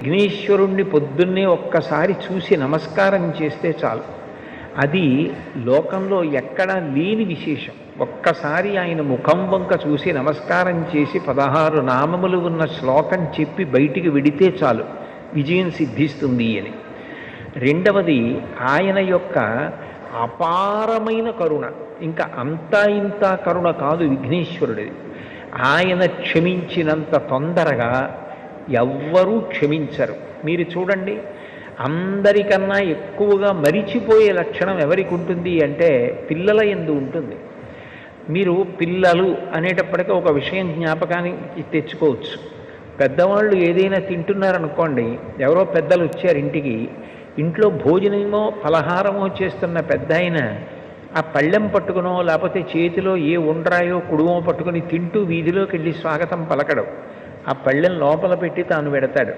విఘ్నేశ్వరుణ్ణి పొద్దున్నే ఒక్కసారి చూసి నమస్కారం చేస్తే చాలు. అది లోకంలో ఎక్కడా లేని విశేషం. ఒక్కసారి ఆయన ముఖం వంక చూసి నమస్కారం చేసి 16 నామములు ఉన్న శ్లోకం చెప్పి బయటికి విడితే చాలు, విజయం సిద్ధిస్తుంది అని. రెండవది ఆయన యొక్క అపారమైన కరుణ. ఇంకా అంతా ఇంత కరుణ కాదు విఘ్నేశ్వరుడిది. ఆయన క్షమించినంత తొందరగా ఎవ్వరూ క్షమించరు. మీరు చూడండి, అందరికన్నా ఎక్కువగా మరిచిపోయే లక్షణం ఎవరికి ఉంటుంది అంటే పిల్లల యందు ఉంటుంది. మీరు పిల్లలు అనేటప్పటికీ ఒక విషయం జ్ఞాపకానికి తెచ్చుకోవచ్చు. పెద్దవాళ్ళు ఏదైనా తింటున్నారనుకోండి, ఎవరో పెద్దలు వచ్చారు ఇంటికి, ఇంట్లో భోజనమో ఫలహారమో చేస్తున్న పెద్ద ఆయన ఆ పళ్ళెం పట్టుకునో లేకపోతే చేతిలో ఏ ఉండ్రాయో కుడుమో పట్టుకుని తింటూ వీధిలోకి వెళ్ళి స్వాగతం పలకడం, ఆ పళ్ళెం లోపల పెట్టి తాను పెడతాడు.